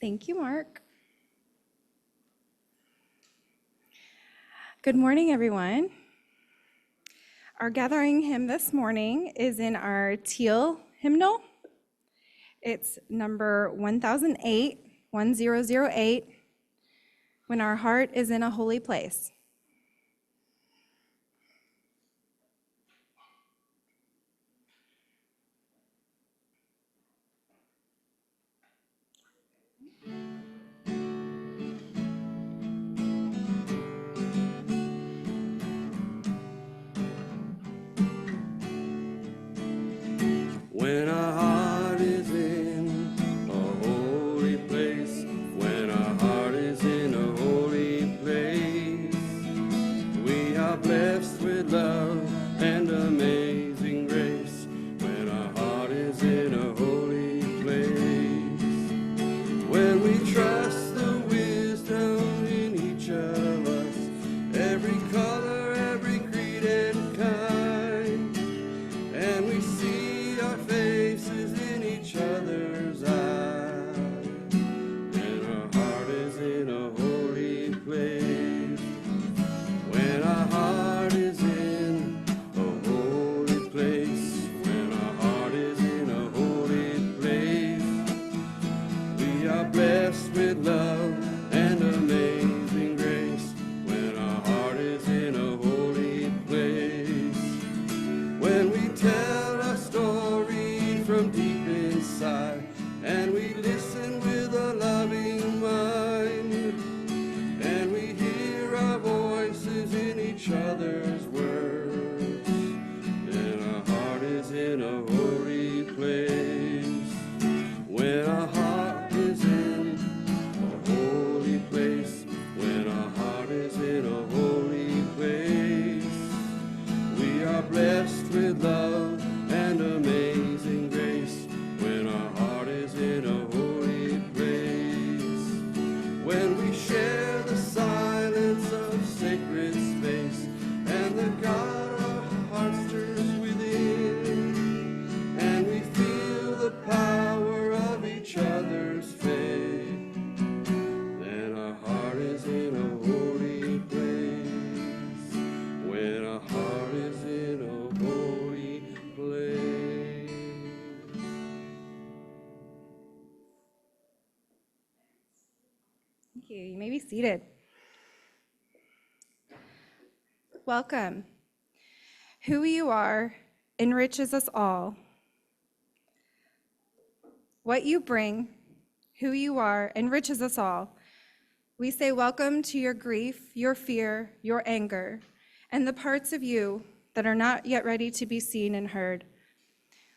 Thank you, Mark. Good morning, everyone. Our gathering hymn this morning is in our teal hymnal. It's number 1008, 1008, When Our Heart is in a Holy Place. When our heart is in a holy place, when our heart is in a holy place, Thank you. You may be seated. Welcome. Who you are enriches us all. What you bring, who you are, enriches us all. We say welcome to your grief, your fear, your anger, and the parts of you that are not yet ready to be seen and heard.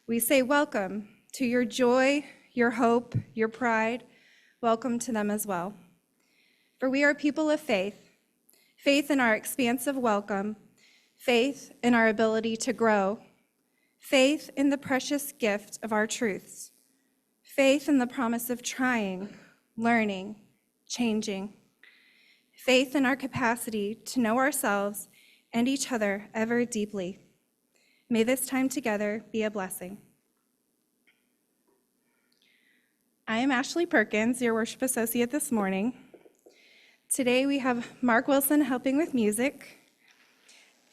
We say welcome to your joy, your hope, your pride. Welcome to them as well. For we are people of faith, faith in our expansive welcome, faith in our ability to grow, faith in the precious gift of our truths, faith in the promise of trying, learning, changing, faith in our capacity to know ourselves and each other ever deeply. May this time together be a blessing. I am Ashley Perkins, your worship associate this morning. Today we have Mark Wilson helping with music.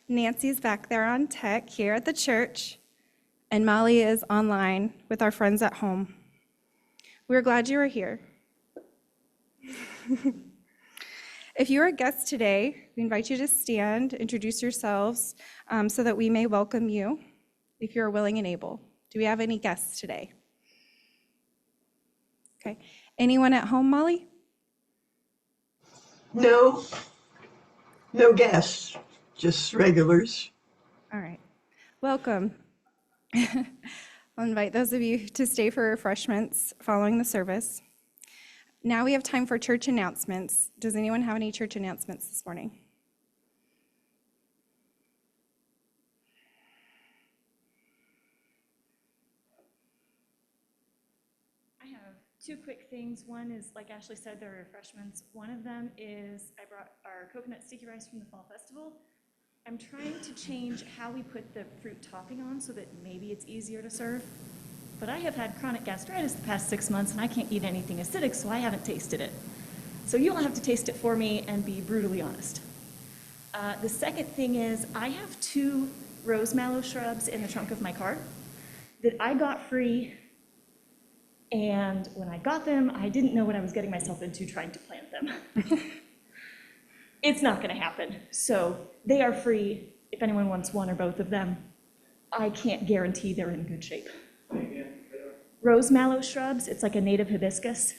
Nancy's back there on tech here at the church, and Molly is online with our friends at home. We're glad you are here. If you're a guest today, we invite you to stand, introduce yourselves so that we may welcome you if you're willing and able. Do we have any guests today? Okay. Anyone at home, Molly? No, no guests, just regulars. All right. Welcome. I'll invite those of you to stay for refreshments following the service. Now we have time for church announcements. Does anyone have any church announcements this morning? I have two quick things. One is, like Ashley said, there are refreshments. One of them is I brought our coconut sticky rice from the Fall Festival. I'm trying to change how we put the fruit topping on so that maybe it's easier to serve. But I have had chronic gastritis the past 6 months, and I can't eat anything acidic, so I haven't tasted it. So you'll have to taste it for me and be brutally honest. The second thing is I have 2 rose mallow shrubs in the trunk of my car that I got free. And when I got them, I didn't know what I was getting myself into trying to plant them. It's not gonna happen. So they are free if anyone wants one or both of them. I can't guarantee they're in good shape. Rose mallow shrubs, it's like a native hibiscus.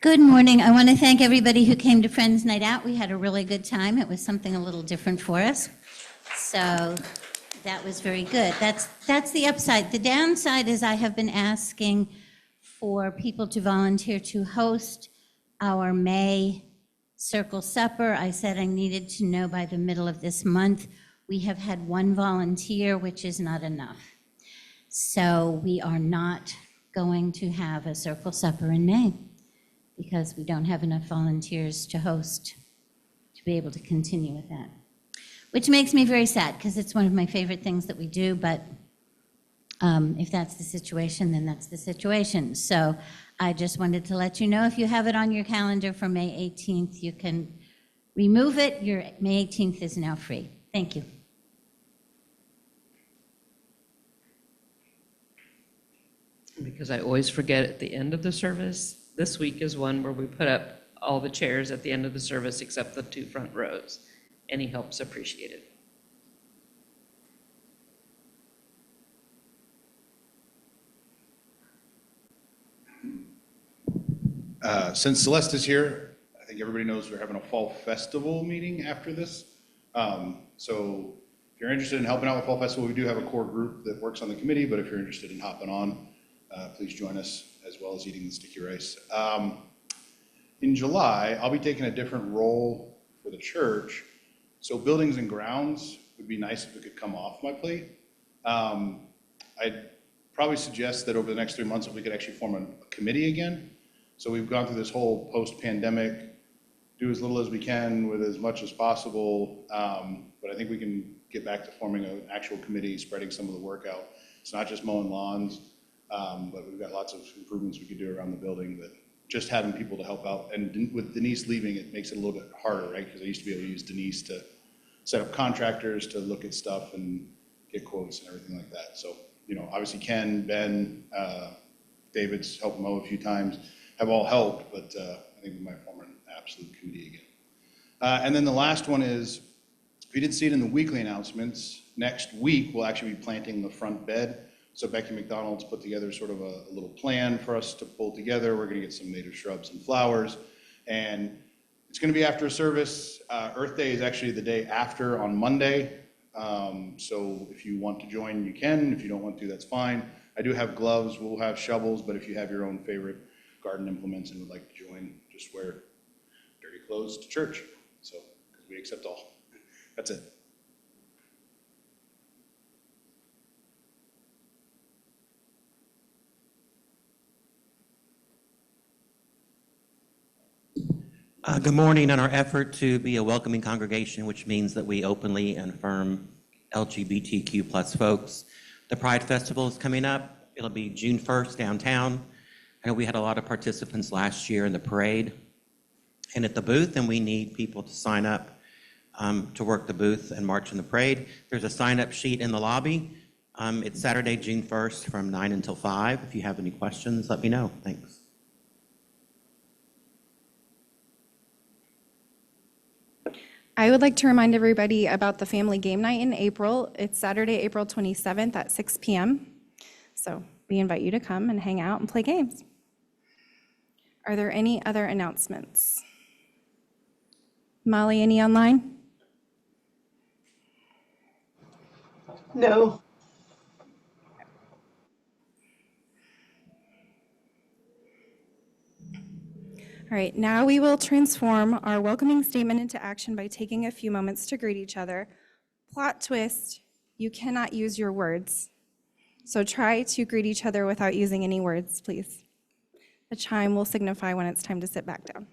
Good morning. I want to thank everybody who came to Friends Night Out. We had a really good time. It was something a little different for us. So that was very good. That's the upside. The downside is I have been asking for people to volunteer to host our May Circle Supper. I said I needed to know by the middle of this month. We have had 1 volunteer, which is not enough. So we are not going to have a Circle Supper in May, because we don't have enough volunteers to host to be able to continue with that. Which makes me very sad, because it's one of my favorite things that we do, but if that's the situation, then that's the situation. So I just wanted to let you know, if you have it on your calendar for May 18th, you can remove it. Your May 18th is now free. Thank you. Because I always forget at the end of the service, this week is one where we put up all the chairs at the end of the service except the 2 front rows. Any help's appreciated. Since Celeste is here, I think everybody knows we're having a fall festival meeting after this. So if you're interested in helping out with Fall Festival, we do have a core group that works on the committee, but if you're interested in hopping on, please join us, as well as eating the sticky rice. In July, I'll be taking a different role for the church. So buildings and grounds would be nice if it could come off my plate. I'd probably suggest that over the next 3 months, if we could actually form a committee again. So we've gone through this whole post-pandemic, do as little as we can with as much as possible. But I think we can get back to forming an actual committee, spreading some of the work out. It's not just mowing lawns, but we've got lots of improvements we could do around the building, that just having people to help out. And with Denise leaving, it makes it a little bit harder, right? Because I used to be able to use Denise to set up contractors, to look at stuff and get quotes and everything like that. So, you know, obviously Ken, Ben, David's helped mow a few times, have all helped, but I think we might form an absolute committee again. And then the last one is, if you didn't see it in the weekly announcements, next week we'll actually be planting the front bed. So Becky McDonald's put together sort of a little plan for us to pull together. We're gonna get some native shrubs and flowers, and it's gonna be after a service. Earth Day is actually the day after, on Monday. So if you want to join, you can. If you don't want to, that's fine. I do have gloves, we'll have shovels, but if you have your own favorite garden implements and would like to join, just wear dirty clothes to church. So, because we accept all. That's it. Good morning. On our effort to be a welcoming congregation, which means that we openly and affirm LGBTQ plus folks, the Pride Festival is coming up. It'll be June 1st downtown. I know we had a lot of participants last year in the parade and at the booth, and we need people to sign up to work the booth and march in the parade. There's a sign-up sheet in the lobby. It's Saturday, June 1st from 9 until 5. If you have any questions, let me know. Thanks. I would like to remind everybody about the family game night in April. It's Saturday, April 27th at 6 p.m. So we invite you to come and hang out and play games. Are there any other announcements? Molly, any online? No. All right, now we will transform our welcoming statement into action by taking a few moments to greet each other. Plot twist, you cannot use your words. So try to greet each other without using any words, please. The chime will signify when it's time to sit back down.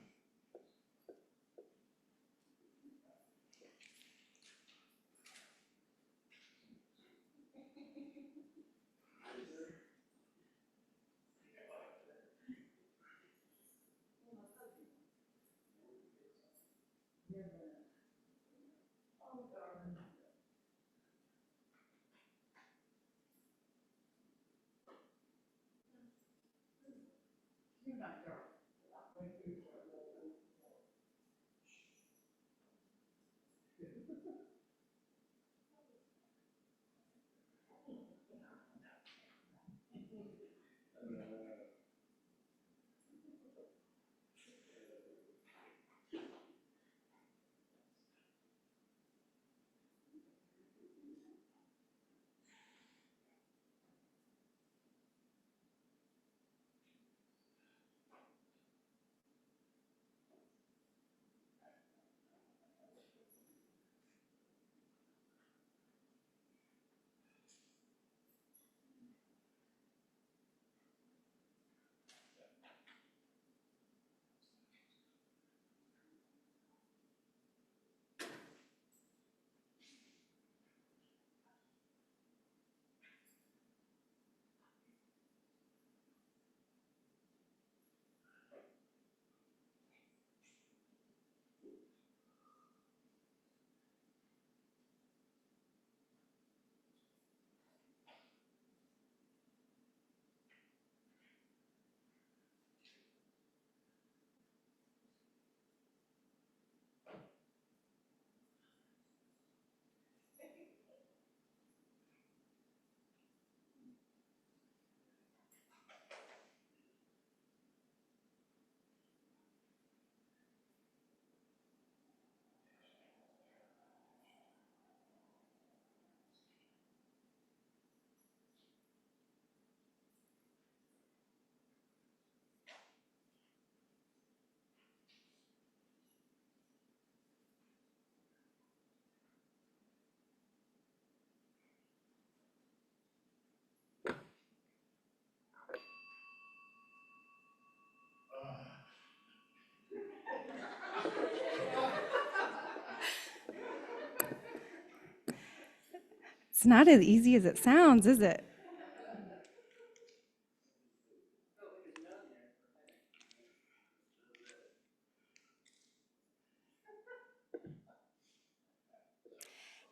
It's not as easy as it sounds, is it?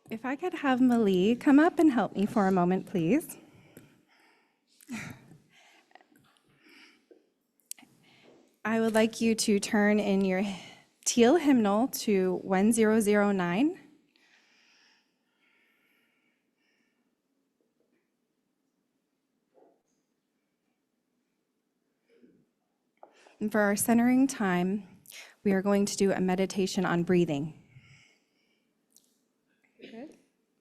If I could have Malie come up and help me for a moment, please. I would like you to turn in your teal hymnal to 1009. And for our centering time, we are going to do a meditation on breathing. Good.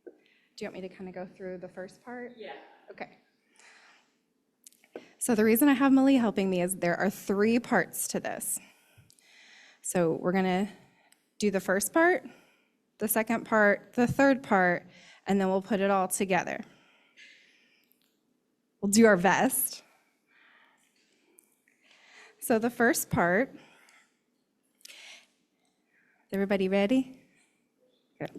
Do you want me to kind of go through the first part? Yeah. Okay. So the reason I have Malie helping me is there are 3 parts to this. So we're going to do the first part, the second part, the third part, and then we'll put it all together. We'll do our best. So the first part, everybody ready? Good.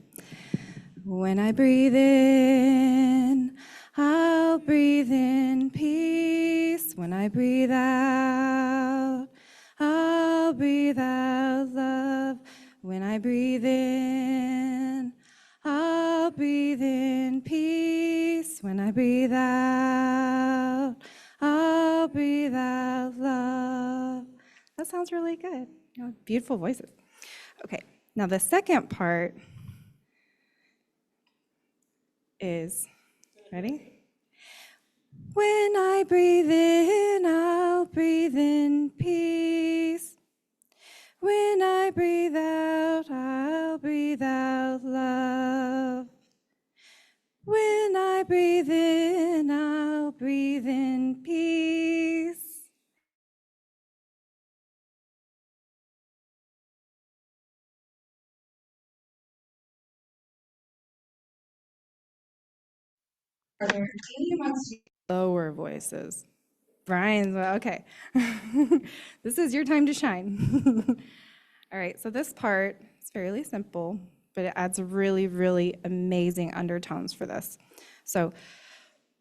When I breathe in, I'll breathe in peace. When I breathe out, I'll breathe out love. When I breathe in, I'll breathe in peace. When I breathe out, I'll breathe out love. That sounds really good. You know, beautiful voices. Okay, now the second part is, ready? When I breathe in, I'll breathe in peace. When I breathe out, I'll breathe out love. When I breathe in, I'll breathe in peace. Are there anyone lower voices? Brian's, okay. This is your time to shine. All right, so this part is fairly simple, but it adds really, really amazing undertones for this. So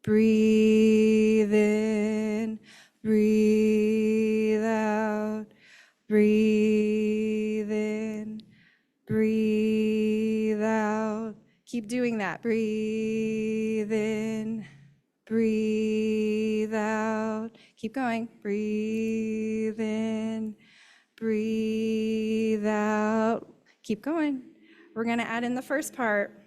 breathe in, breathe out, breathe in, breathe out. Keep doing that. Breathe in, breathe out. Keep going. Breathe in, breathe out. Keep going. We're going to add in the first part.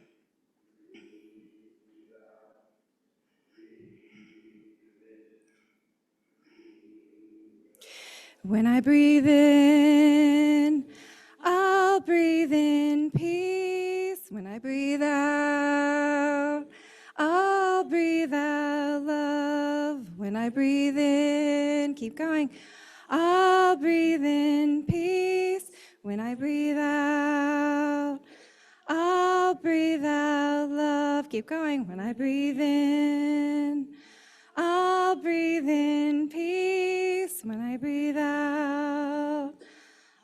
When I breathe in, I'll breathe in peace. When I breathe out, I'll breathe out love. When I breathe in, keep going. I'll breathe in peace. When I breathe out, I'll breathe out love. Keep going. When I breathe in, I'll breathe in peace. When I breathe out,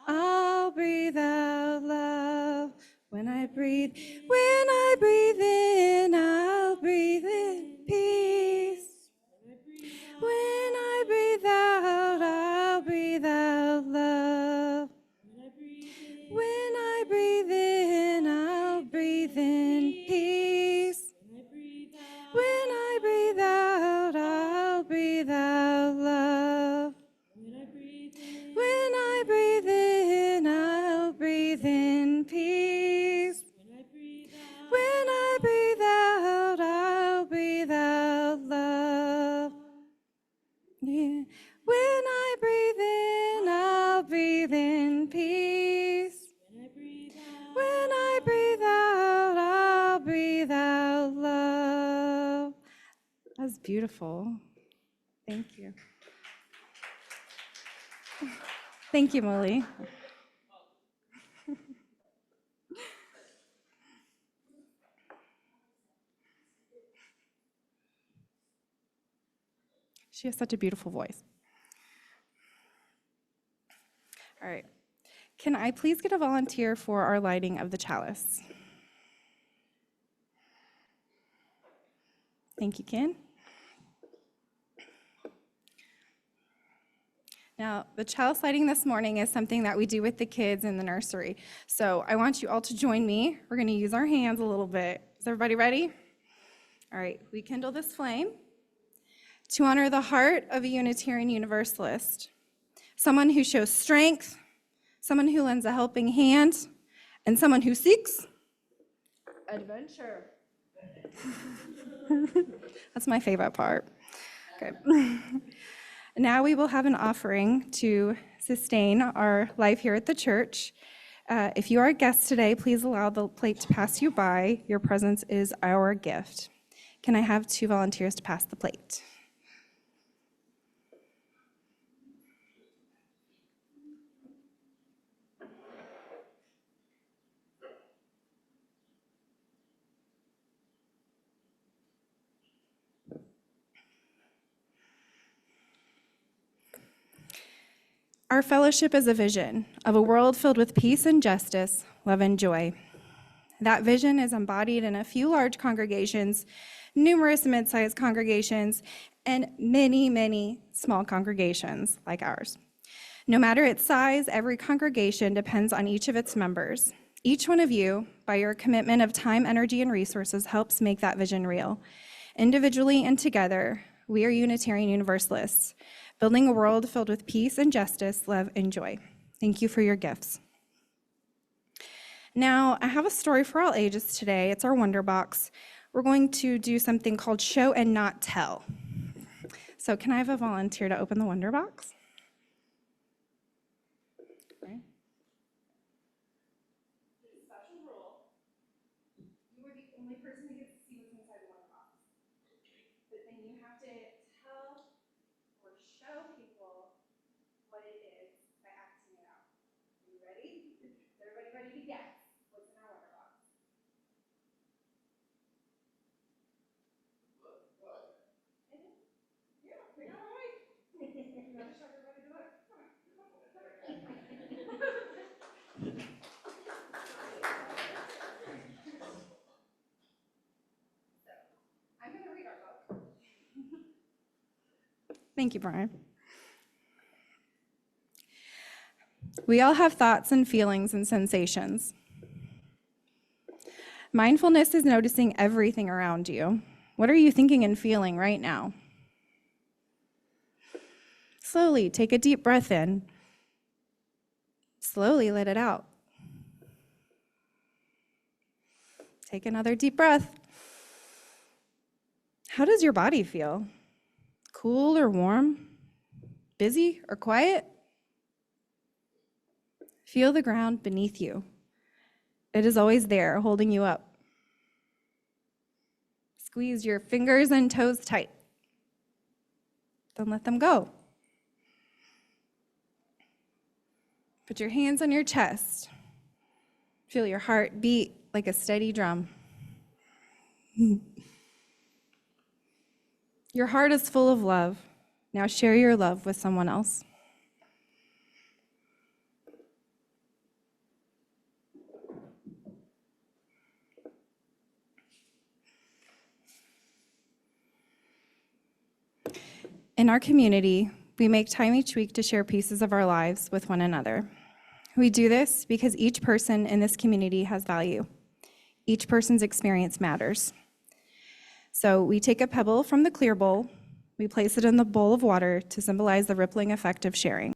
I'll breathe out love. When I breathe in, I'll breathe in peace. When I breathe out, I'll breathe out love. When I breathe in, I'll breathe in peace. When I breathe out, I'll breathe out love. When I breathe in, I'll breathe in peace. When I breathe out, I'll breathe out love. Yeah. When I breathe in, I'll breathe in peace. When I breathe out, I'll breathe out love. That's beautiful. Thank you. Thank you, Molly. She has such a beautiful voice. All right. Can I please get a volunteer for our lighting of the chalice? Thank you, Ken. Now, the chalice lighting this morning is something that we do with the kids in the nursery. So I want you all to join me. We're going to use our hands a little bit. Is everybody ready? All right, we kindle this flame to honor the heart of a Unitarian Universalist, someone who shows strength, someone who lends a helping hand, and someone who seeks adventure. That's my favorite part. Okay. Now we will have an offering to sustain our life here at the church. If you are a guest today, please allow the plate to pass you by. Your presence is our gift. Can I have 2 volunteers to pass the plate? Our fellowship is a vision of a world filled with peace and justice, love and joy. That vision is embodied in a few large congregations, numerous mid-sized congregations, and many, many small congregations like ours. No matter its size, every congregation depends on each of its members. Each one of you, by your commitment of time, energy, and resources, helps make that vision real. Individually and together, we are Unitarian Universalists, building a world filled with peace and justice, love and joy. Thank you for your gifts. Now, I have a story for all ages today. It's our Wonder Box. We're going to do something called Show and Not Tell. So can I have a volunteer to open the Wonder Box? Okay. Special rule. You are the only person who gets to see what's inside the Wonder Box. But then you have to tell or show people what it is by acting it out. Are you ready? Is everybody ready to guess what's in our Wonder Box? Yeah, we got it right. You gotta show everybody to look. Come on. I'm gonna read our book. Thank you, Brian. We all have thoughts and feelings and sensations. Mindfulness is noticing everything around you. What are you thinking and feeling right now? Slowly take a deep breath in. Slowly let it out. Take another deep breath. How does your body feel? Cool or warm? Busy or quiet? Feel the ground beneath you. It is always there, holding you up. Squeeze your fingers and toes tight. Then let them go. Put your hands on your chest. Feel your heart beat like a steady drum. Your heart is full of love. Now share your love with someone else. In our community, we make time each week to share pieces of our lives with one another. We do this because each person in this community has value. Each person's experience matters. So we take a pebble from the clear bowl, we place it in the bowl of water to symbolize the rippling effect of sharing.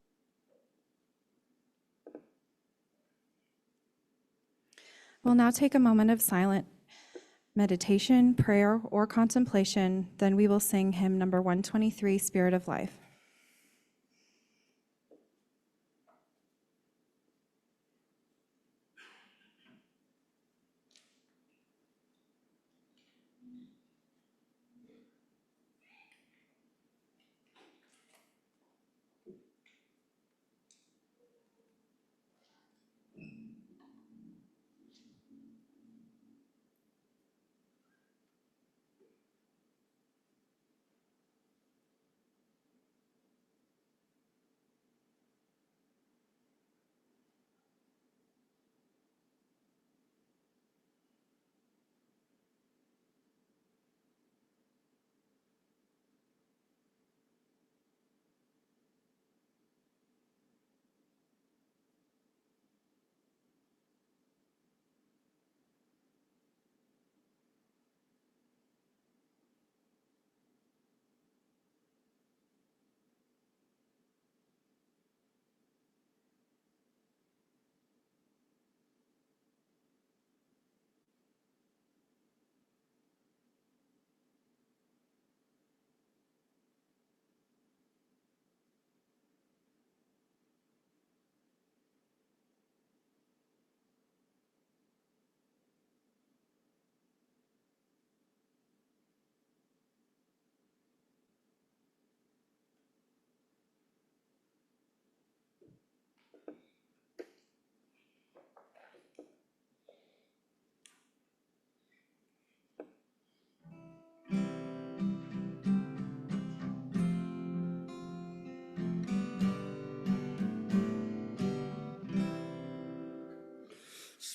We'll now take a moment of silent meditation, prayer, or contemplation. Then we will sing hymn number 123, Spirit of Life.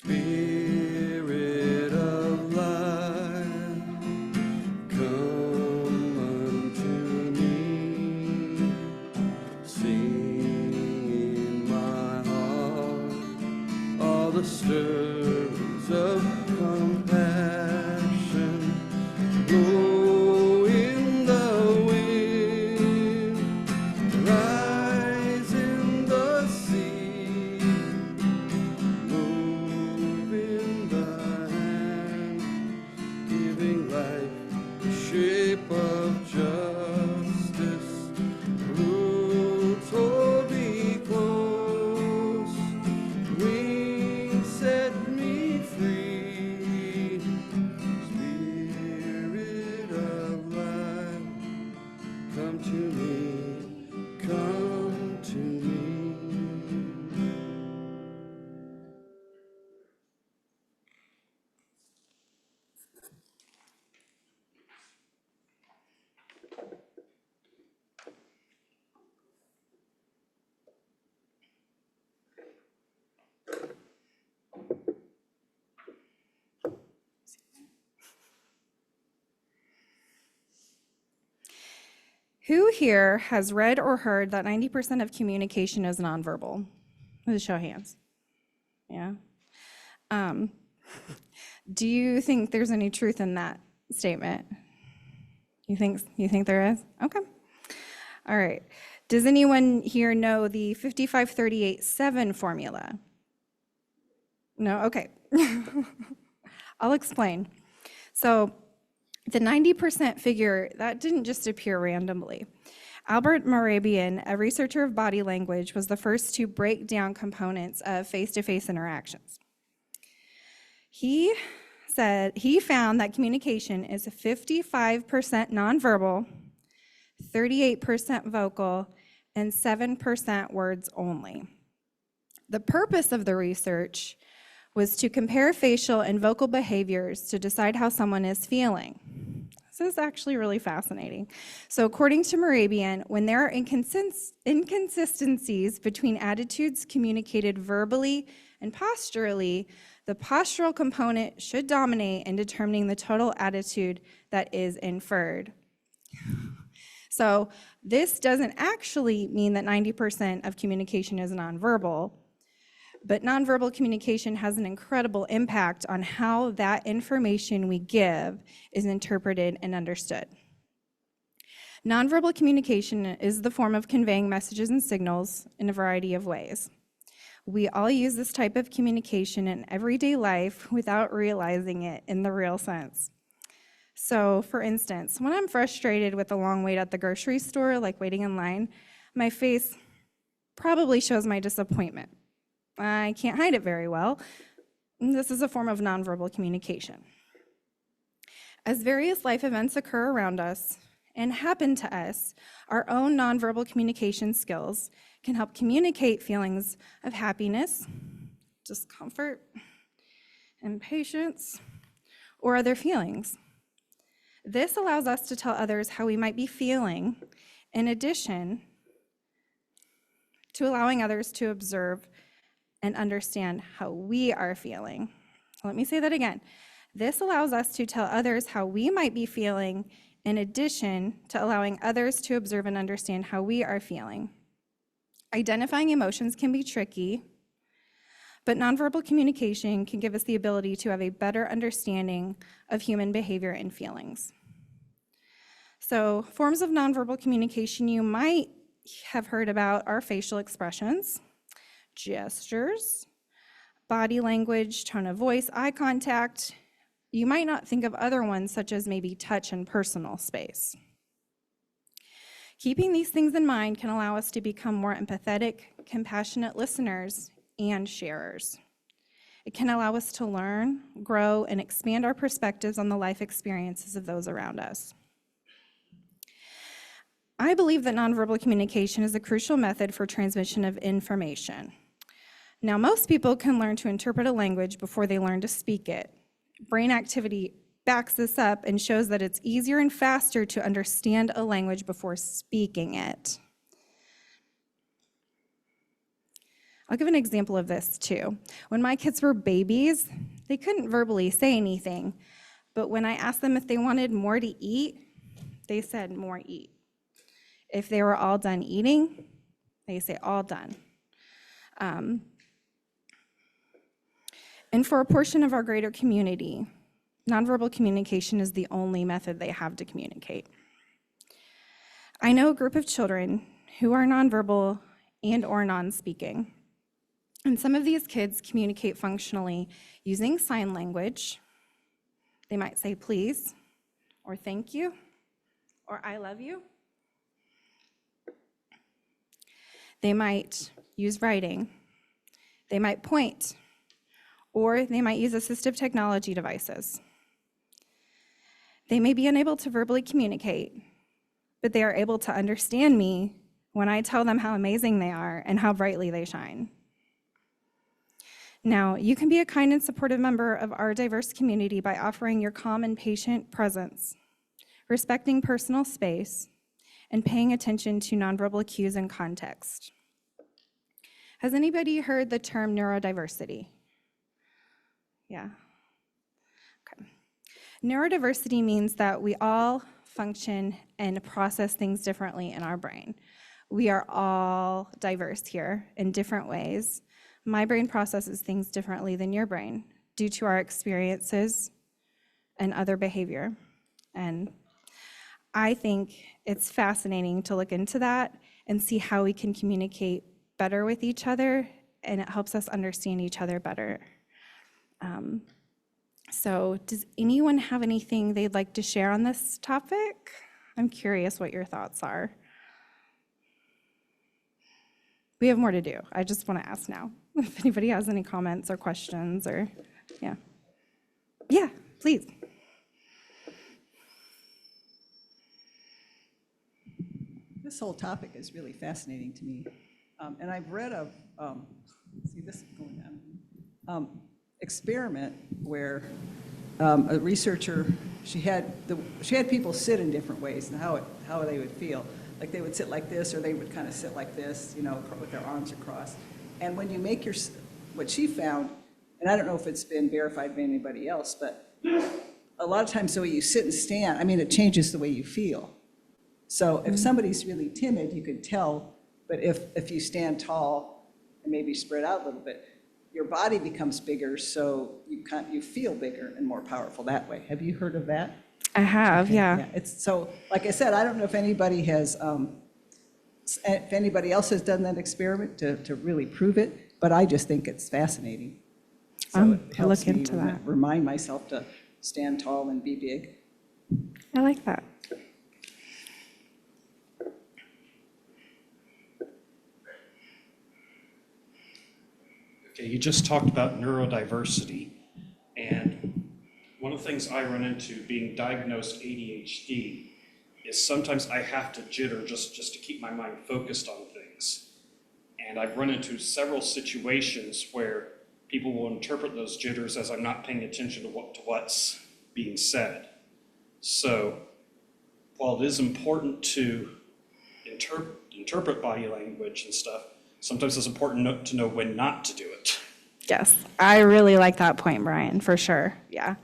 Spirit of life, come unto me. Sing in my heart all the stirs of compassion. Blow in the wind, rise in the sea, move in the hand, giving life the shape of justice. Roots hold me close, wings set me free. Spirit of life, come to me, come to me. Who here has read or heard that 90% of communication is nonverbal? Let's show of hands. Yeah. Do you think there's any truth in that statement? You think there is? Okay. All right. Does anyone here know the 55-38-7 formula? No? Okay. I'll explain. So the 90% figure, that didn't just appear randomly. Albert Morabian, a researcher of body language, was the first to break down components of face-to-face interactions. He found that communication is 55% nonverbal, 38% vocal, and 7% words only. The purpose of the research was to compare facial and vocal behaviors to decide how someone is feeling. This is actually really fascinating. So according to Morabian, when there are inconsistencies between attitudes communicated verbally and posturally, the postural component should dominate in determining the total attitude that is inferred. So this doesn't actually mean that 90% of communication is nonverbal, but nonverbal communication has an incredible impact on how that information we give is interpreted and understood. Nonverbal communication is the form of conveying messages and signals in a variety of ways. We all use this type of communication in everyday life without realizing it in the real sense. So, for instance, when I'm frustrated with a long wait at the grocery store, like waiting in line, my face probably shows my disappointment. I can't hide it very well. This is a form of nonverbal communication. As various life events occur around us and happen to us, our own nonverbal communication skills can help communicate feelings of happiness, discomfort, impatience, or other feelings. This allows us to tell others how we might be feeling, in addition to allowing others to observe and understand how we are feeling. Let me say that again. This allows us to tell others how we might be feeling, in addition to allowing others to observe and understand how we are feeling. Identifying emotions can be tricky, but nonverbal communication can give us the ability to have a better understanding of human behavior and feelings. So, forms of nonverbal communication you might have heard about are facial expressions, gestures, body language, tone of voice, eye contact. You might not think of other ones such as maybe touch and personal space. Keeping these things in mind can allow us to become more empathetic, compassionate listeners and sharers. It can allow us to learn, grow, and expand our perspectives on the life experiences of those around us. I believe that nonverbal communication is a crucial method for transmission of information. Now, most people can learn to interpret a language before they learn to speak it. Brain activity backs this up and shows that it's easier and faster to understand a language before speaking it. I'll give an example of this too. When my kids were babies, they couldn't verbally say anything, but when I asked them if they wanted more to eat, they said more eat. If they were all done eating, they say all done. And for a portion of our greater community, nonverbal communication is the only method they have to communicate. I know a group of children who are nonverbal and or non-speaking. And some of these kids communicate functionally using sign language. They might say please, or thank you, or I love you. They might use writing. They might point, or they might use assistive technology devices. They may be unable to verbally communicate, but they are able to understand me when I tell them how amazing they are and how brightly they shine. Now, you can be a kind and supportive member of our diverse community by offering your calm and patient presence, respecting personal space, and paying attention to nonverbal cues and context. Has anybody heard the term neurodiversity? Yeah. Okay. Neurodiversity means that we all function and process things differently in our brain. We are all diverse here in different ways. My brain processes things differently than your brain due to our experiences and other behavior. And I think it's fascinating to look into that and see how we can communicate better with each other, and it helps us understand each other better. So does anyone have anything they'd like to share on this topic? I'm curious what your thoughts are. We have more to do. I just want to ask now if anybody has any comments or questions or, yeah. Yeah, please. This whole topic is really fascinating to me. And I've read of, see this is going on, experiment where a researcher, she had people sit in different ways and how they would feel. Like they would sit like this, or they would kind of sit like this, you know, with their arms across. And when you make what she found, and I don't know if it's been verified by anybody else, but a lot of times the way you sit and stand, I mean, it changes the way you feel. So if somebody's really timid, you could tell, but if you stand tall and maybe spread out a little bit, your body becomes bigger, so you feel bigger and more powerful that way. Have you heard of that? I have, Okay, yeah. It's so, like I said, I don't know if anybody has, if anybody else has done that experiment to really prove it, but I just think it's fascinating. So it I'll helps look me into that. remind myself to stand tall and be big. I like that. Okay, you just talked about neurodiversity, and one of the things I run into being diagnosed ADHD is sometimes I have to jitter just to keep my mind focused on things. And I've run into several situations where people will interpret those jitters as I'm not paying attention to what's being said. So while it is important to interpret body language and stuff, sometimes it's important to know when not to do it. Yes, I really like that point, Brian, for sure, yeah.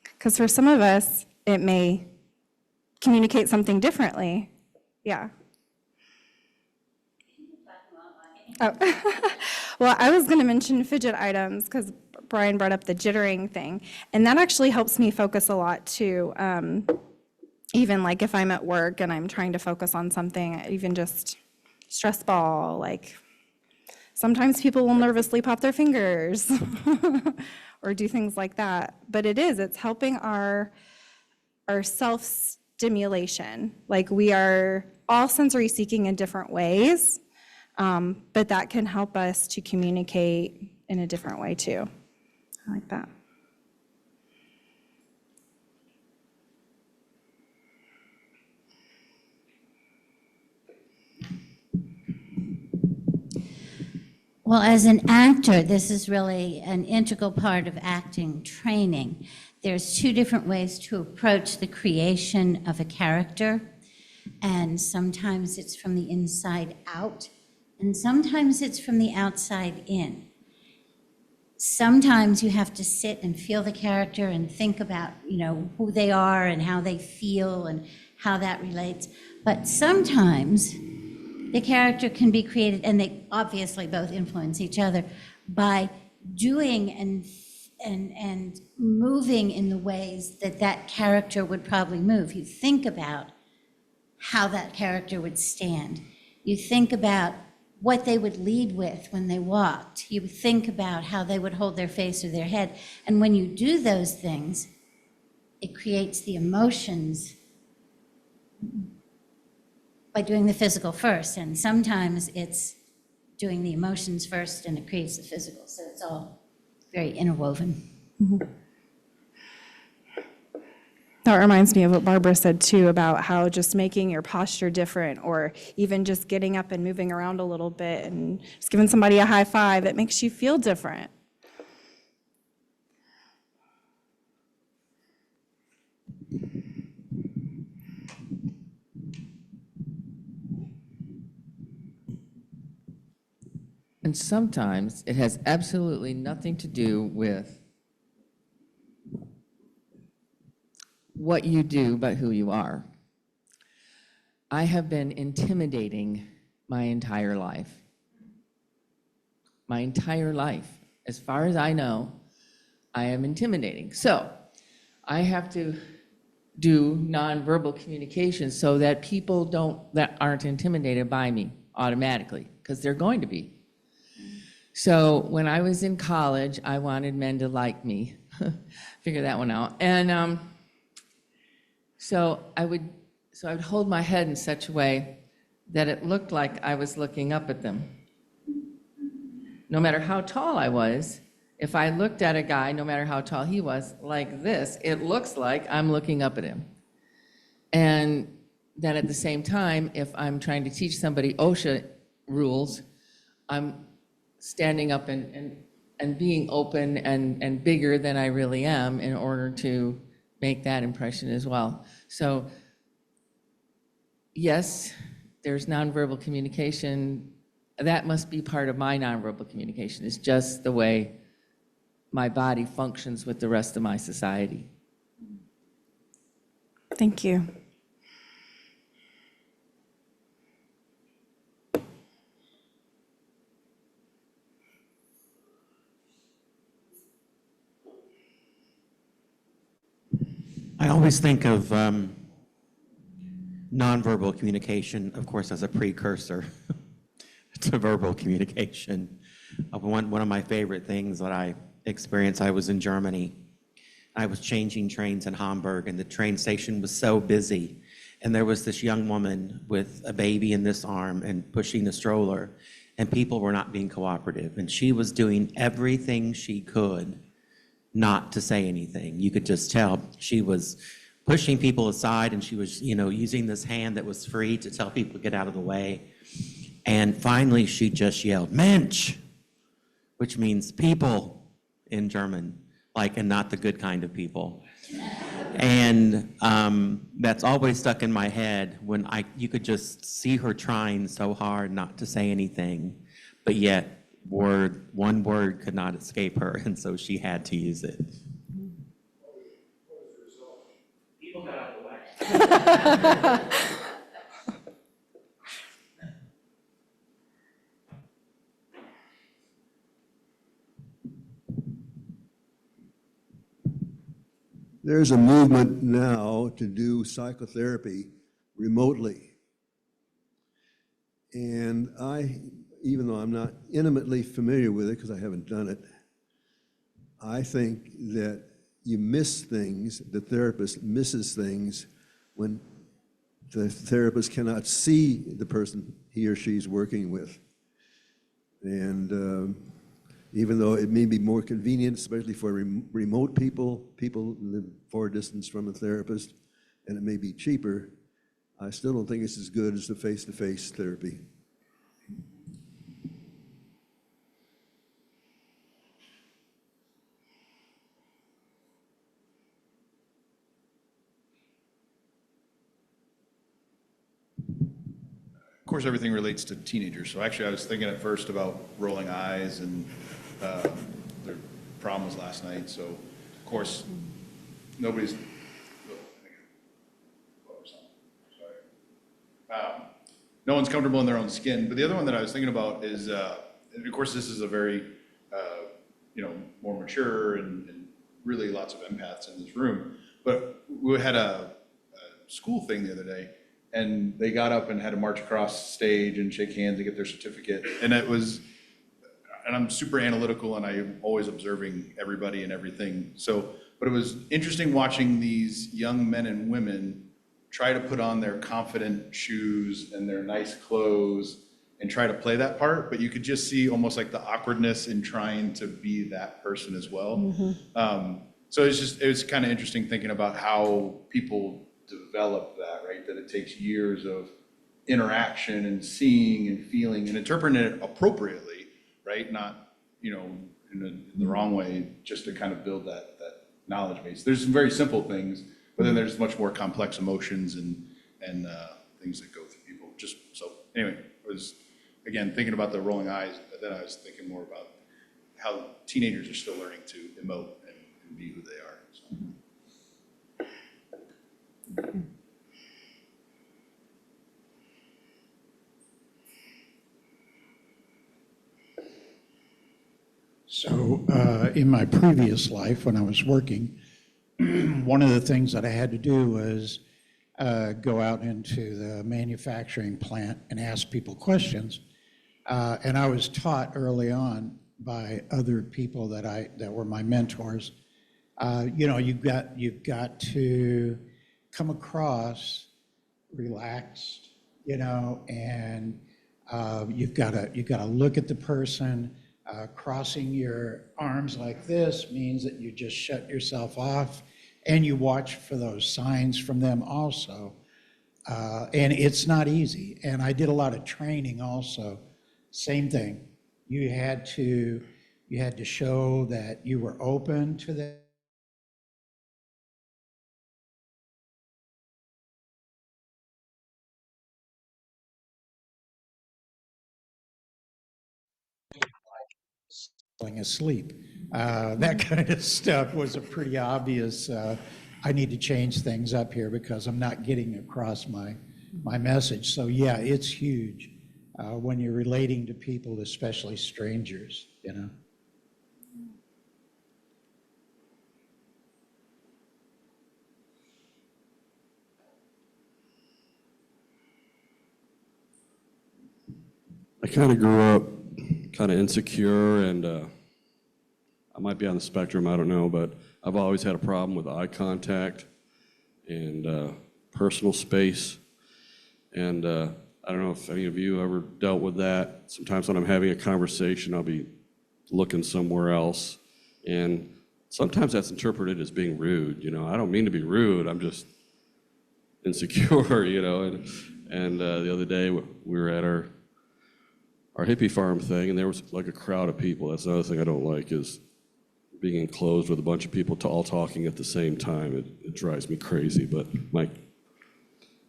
Because for some of us, it may communicate something differently, yeah. Oh. Well, I was going to mention fidget items because Brian brought up the jittering thing, and that actually helps me focus a lot too. Even like if I'm at work and I'm trying to focus on something, even just stress ball, like sometimes people will nervously pop their fingers or do things like that. But it's helping our self-stimulation. Like we are all sensory seeking in different ways, but that can help us to communicate in a different way too. I like that. Well, as an actor, this is really an integral part of acting training. There's two different ways to approach the creation of a character, and sometimes it's from the inside out, And sometimes it's from the outside in. Sometimes you have to sit and feel the character and think about, who they are and how they feel and how that relates. But sometimes the character can be created, and they obviously both influence each other, by doing and moving in the ways that that character would probably move. You think about how that character would stand. You think about what they would lead with when they walked. You think about how they would hold their face or their head. And when you do those things, it creates the emotions by doing the physical first. And sometimes it's doing the emotions first and it creates the physical. So it's all very interwoven. That reminds me of what Barbara said too, about how just making your posture different, or even just getting up and moving around a little bit and just giving somebody a high five, it makes you feel different. And sometimes it has absolutely nothing to do with what you do, but who you are. I have been intimidating my entire life. My entire life. As far as I know, I am intimidating. So I have to do nonverbal communication so that people that aren't intimidated by me automatically, because they're going to be. So when I was in college, I wanted men to like me. Figure that one out. And so I would hold my head in such a way that it looked like I was looking up at them. No matter how tall I was, if I looked at a guy, no matter how tall he was, like this, it looks like I'm looking up at him. And then at the same time, if I'm trying to teach somebody OSHA rules, I'm standing up and being open and bigger than I really am in order to make that impression as well. So yes, there's nonverbal communication. That must be part of my nonverbal communication. It's just the way my body functions with the rest of my society. Thank you. I always think of nonverbal communication, of course, as a precursor to verbal communication. One of my favorite things that I experienced, I was in Germany. I was changing trains in Hamburg, and the train station was so busy. And there was this young woman with a baby in this arm and pushing the stroller, and people were not being cooperative. And she was doing everything she could not to say anything. You could just tell she was pushing people aside, and she was, using this hand that was free to tell people to get out of the way. And finally, she just yelled, "Mensch," which means people in German, and not the good kind of people. And that's always stuck in my head when you could just see her trying so hard not to say anything, but yet one word could not escape her, and so she had to use it. People got out of the way. There's a movement now to do psychotherapy remotely. And even though I'm not intimately familiar with it because I haven't done it, I think that you miss things, the therapist misses things when the therapist cannot see the person he or she's working with. And even though it may be more convenient, especially for remote people live far distance from a therapist, and it may be cheaper, I still don't think it's as good as the face-to-face therapy. of course, everything relates to teenagers. So actually, I was thinking at first about rolling eyes, and their prom was last night. So, of course, nobody's. No one's comfortable in their own skin. But the other one that I was thinking about is, and of course, this is a very, more mature and really lots of empaths in this room. But we had a school thing the other day, and they got up and had to march across stage and shake hands and get their certificate. And I'm super analytical, and I'm always observing everybody and everything. But it was interesting watching these young men and women try to put on their confident shoes and their nice clothes and try to play that part, but you could just see almost like the awkwardness in trying to be that person as well. So it was kind of interesting thinking about how people develop that, right? That it takes years of interaction and seeing and feeling and interpreting it appropriately, right? Not, in the wrong way, just to kind of build that knowledge base. There's some very simple things, but then there's much more complex emotions and things that go through people. Anyway, it was, again, thinking about the rolling eyes, but then I was thinking more about how teenagers are still learning to emote and be who they are. So in my previous life, when I was working, one of the things that I had to do was go out into the manufacturing plant and ask people questions. And I was taught early on by other people that were my mentors. You've got to come across relaxed, and you've got to look at the person. Crossing your arms like this means that you just shut yourself off, and you watch for those signs from them also. And it's not easy. And I did a lot of training also. Same thing. You had to show that you were open to that. Falling asleep. That kind of stuff was a pretty obvious, I need to change things up here because I'm not getting across my message. So yeah, it's huge when you're relating to people, especially strangers, I kind of grew up kind of insecure, and I might be on the spectrum, I don't know, but I've always had a problem with eye contact and personal space. And I don't know if any of you ever dealt with that. Sometimes when I'm having a conversation, I'll be looking somewhere else. And sometimes that's interpreted as being rude. I don't mean to be rude, I'm just insecure, And the other day we were at our hippie farm thing, and there was like a crowd of people. That's another thing I don't like, is being enclosed with a bunch of people all talking at the same time. It drives me crazy, but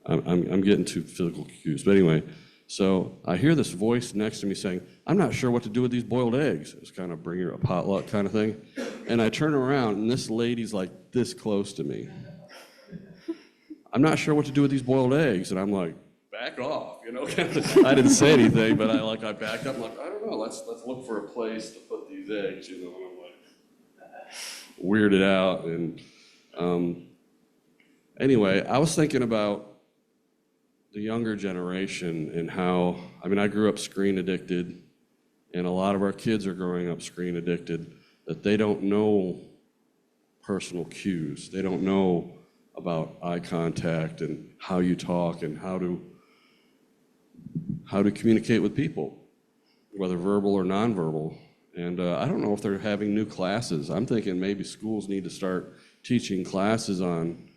I'm getting too physical cues. But anyway, so I hear this voice next to me saying, "I'm not sure what to do with these boiled eggs." It's kind of bringing a potluck kind of thing. And I turn around, and this lady's like this close to me. "I'm not sure what to do with these boiled eggs." And I'm like, back off, I didn't say anything, but I backed up. I'm like, I don't know, let's look for a place to put these eggs, And I'm like weirded out. And anyway, I was thinking about the younger generation and how, I grew up screen addicted, and a lot of our kids are growing up screen addicted, that they don't know personal cues. They don't know about eye contact and how you talk and how to communicate with people, whether verbal or nonverbal. And I don't know if they're having new classes. I'm thinking maybe schools need to start teaching classes on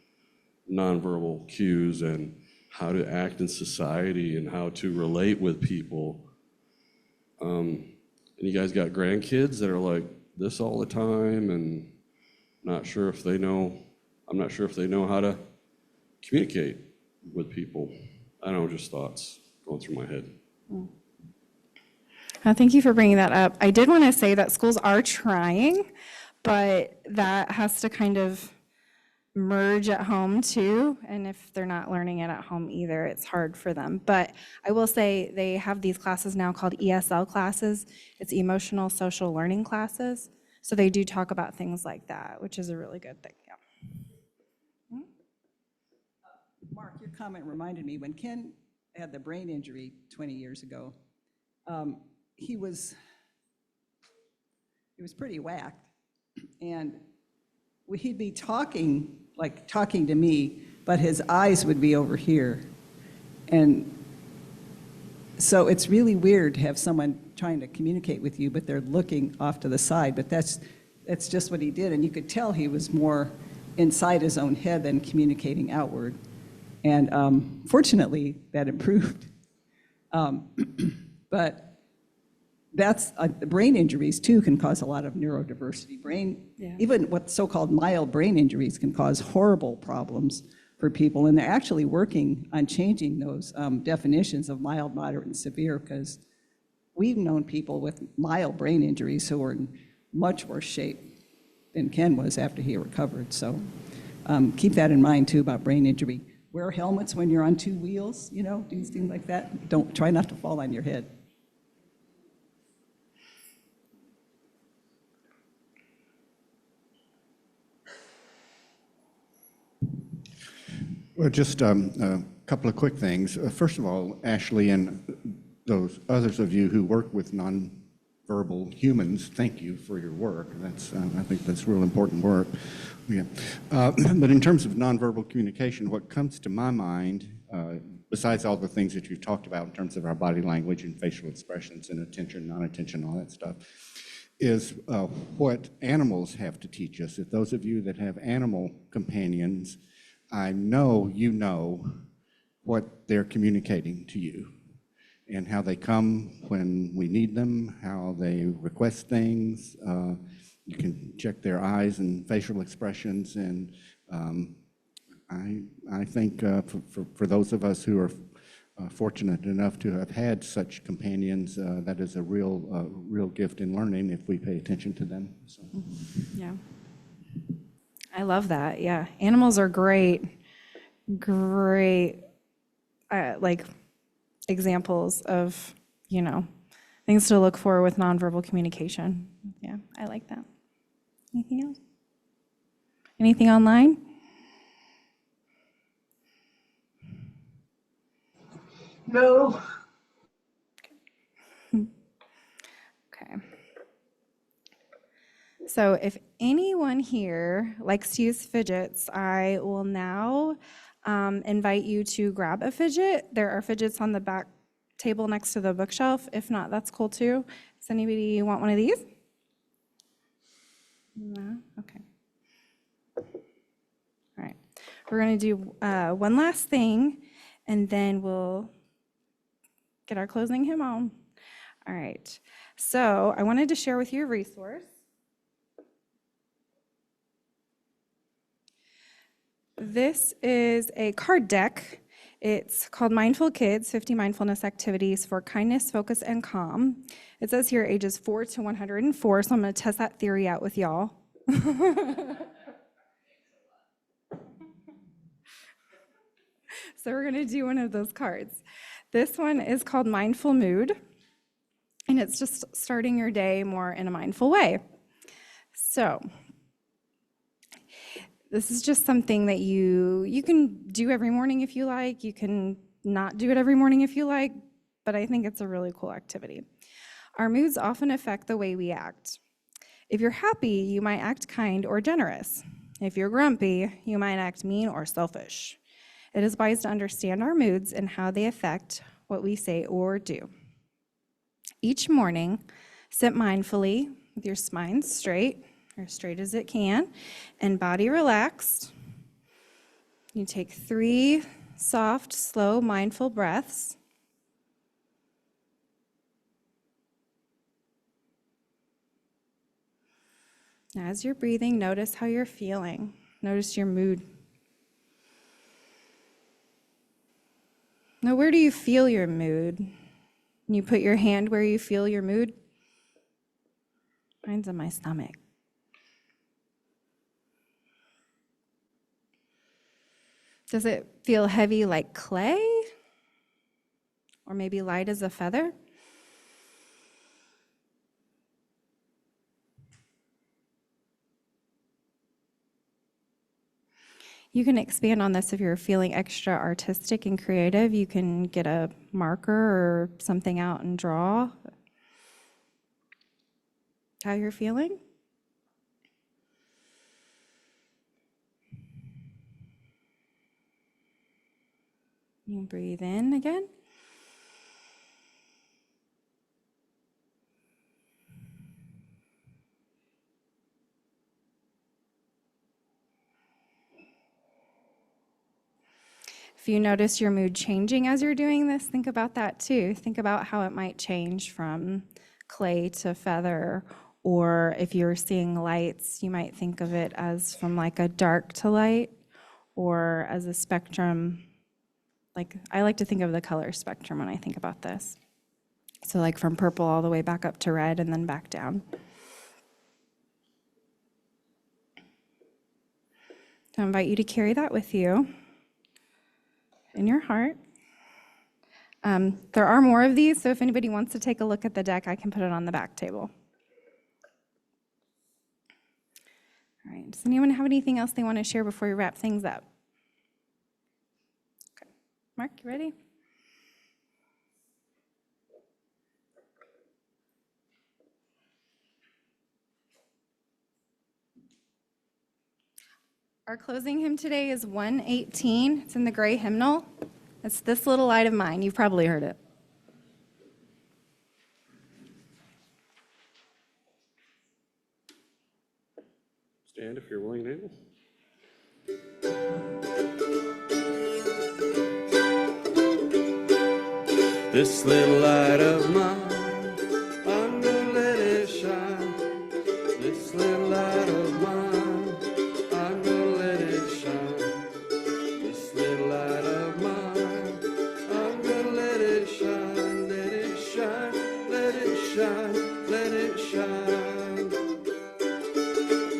nonverbal cues and how to act in society and how to relate with people. And you guys got grandkids that are like this all the time, and I'm not sure if they know how to communicate with people. I don't know, just thoughts going through my head. Thank you for bringing that up. I did want to say that schools are trying, but that has to kind of merge at home too. And if they're not learning it at home either, it's hard for them. But I will say they have these classes now called ESL classes. It's emotional social learning classes. So they do talk about things like that, which is a really good thing. Yeah. Mark, your comment reminded me, when Ken had the brain injury 20 years ago, he was pretty whacked. And he'd be talking, like talking to me, but his eyes would be over here. And so it's really weird to have someone trying to communicate with you, but they're looking off to the side. But that's just what he did. And you could tell he was more inside his own head than communicating outward. And fortunately, that improved. But that's brain injuries too can cause a lot of neurodiversity. Even what so-called mild brain injuries can cause horrible problems for people, and they're actually working on changing those definitions of mild, moderate, and severe, because we've known people with mild brain injuries who are in much worse shape than Ken was after he recovered. So keep that in mind too about brain injury. Wear helmets when you're on two wheels, do things like that. Try not to fall on your head. Well, just a couple of quick things. First of all, Ashley and those others of you who work with nonverbal humans, thank you for your work. That's I think that's real important work. Yeah. But in terms of nonverbal communication, what comes to my mind, besides all the things that you've talked about in terms of our body language and facial expressions and attention, non-attention, all that stuff, is what animals have to teach us. If those of you that have animal companions, I know you know what they're communicating to you and how they come when we need them, how they request things. You can check their eyes and facial expressions, and I think for those of us who are fortunate enough to have had such companions, that is a real gift in learning if we pay attention to them. So. Yeah. I love that. Yeah. Animals are great like examples of, things to look for with nonverbal communication. Yeah, I like that. Anything else? Anything online? No. Okay. So if anyone here likes to use fidgets, I will now invite you to grab a fidget. There are fidgets on the back table next to the bookshelf. If not, that's cool too. Does anybody want one of these? No? Okay. All right. We're going to do one last thing, and then we'll get our closing hymn on. All right. So I wanted to share with you a resource. This is a card deck. It's called Mindful Kids, 50 Mindfulness Activities for Kindness, Focus, and Calm. It says here ages 4 to 104, so I'm going to test that theory out with y'all. So we're going to do one of those cards. This one is called Mindful Mood, and it's just starting your day more in a mindful way. So this is just something that you can do every morning if you like. You can not do it every morning if you like, but I think it's a really cool activity. Our moods often affect the way we act. If you're happy, you might act kind or generous. If you're grumpy, you might act mean or selfish. It is wise to understand our moods and how they affect what we say or do. Each morning, sit mindfully with your spine straight, or straight as it can, and body relaxed. You take 3 soft, slow, mindful breaths. As you're breathing, notice how you're feeling. Notice your mood. Now, where do you feel your mood? Can you put your hand where you feel your mood? Mine's in my stomach. Does it feel heavy like clay? Or maybe light as a feather? You can expand on this if you're feeling extra artistic and creative. You can get a marker or something out and draw how you're feeling. You breathe in again. If you notice your mood changing as you're doing this, think about that too. Think about how it might change from clay to feather, or if you're seeing lights, you might think of it as from like a dark to light, or as a spectrum. Like, I like to think of the color spectrum when I think about this. So like from purple all the way back up to red and then back down. So I invite you to carry that with you in your heart. There are more of these, so if anybody wants to take a look at the deck, I can put it on the back table. All right, does anyone have anything else they want to share before we wrap things up? Okay. Mark, you ready? Our closing hymn today is 118. It's in the gray hymnal. It's This Little Light of Mine. You've probably heard it. Stand if you're willing and able. This little light of mine, I'm gonna let it shine. This little light of mine, I'm gonna let it shine. This little light of mine, I'm gonna let it shine. Let it shine, let it shine, let it shine.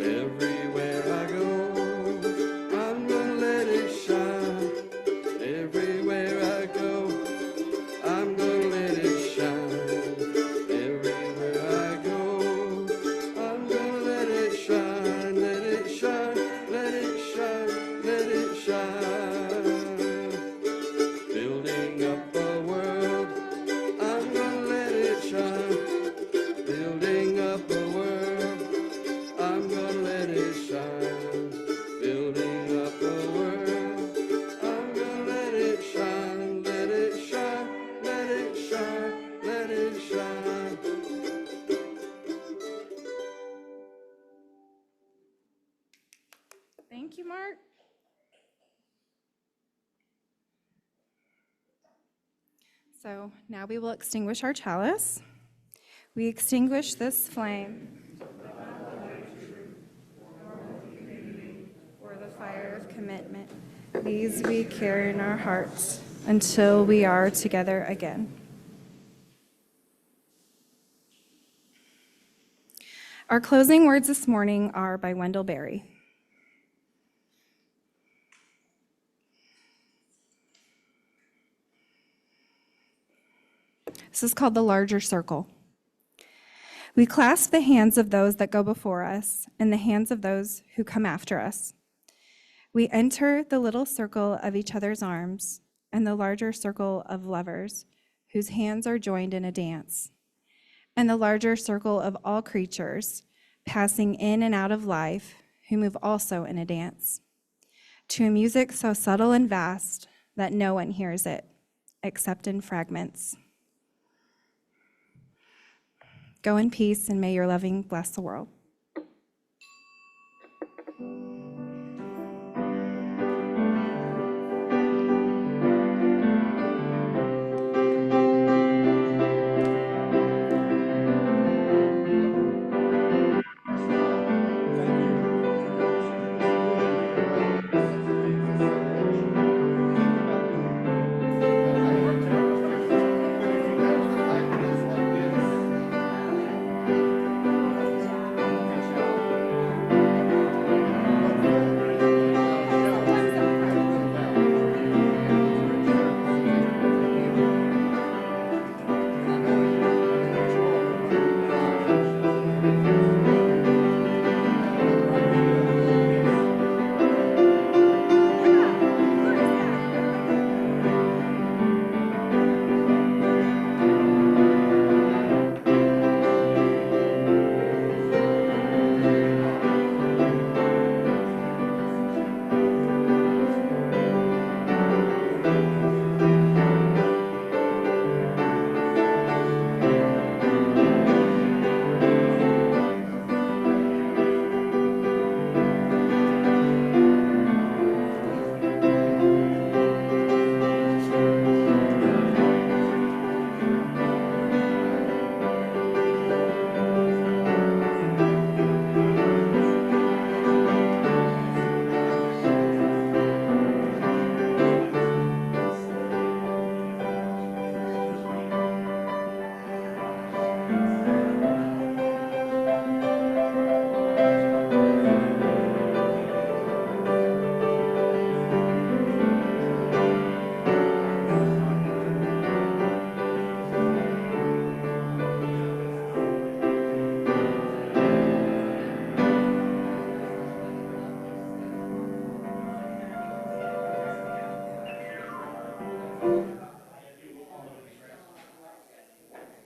Everywhere I go, I'm gonna let it shine. Everywhere I go, I'm gonna let it shine. Everywhere I go, I'm gonna let it shine. Let it shine, let it shine, let it shine. Building up a world, I'm gonna let it shine. Building up a world, I'm gonna let it shine. Building up a world, I'm gonna let it shine. Let it shine, let it shine, let it shine. Thank you, Mark. So now we will extinguish our chalice. We extinguish this flame for the fire of commitment. These we carry in our hearts until we are together again. Our closing words this morning are by Wendell Berry. This is called the larger circle. We clasp the hands of those that go before us and the hands of those who come after us. We enter the little circle of each other's arms and the larger circle of lovers whose hands are joined in a dance, and the larger circle of all creatures passing in and out of life who move also in a dance, to a music so subtle and vast that no one hears it except in fragments. Go in peace, and may your loving bless the world.